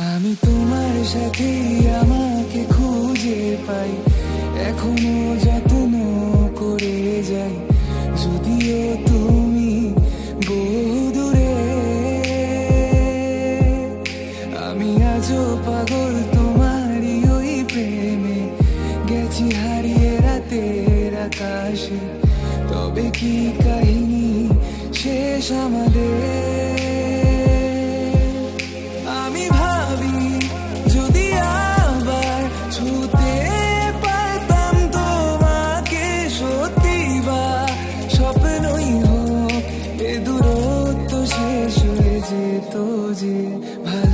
আমি তোমার সাথে আমাকে খুঁজে পাই, এখনো যত্ন করে যাই, যদিও তুমি বহুদূরে। আমি আজও পাগল তোমারই ওই প্রেমে, গেছি হারিয়ে রাতের আকাশে। তবে কি কাহিনী শেষ আমাদের? আমি ভাবি যদি আবার ছুতে পারতাম তোমাকে, সত্যি বা স্বপ্নই হোক, এ দূরত্ব শেষ হয়ে যেত যে ভালো।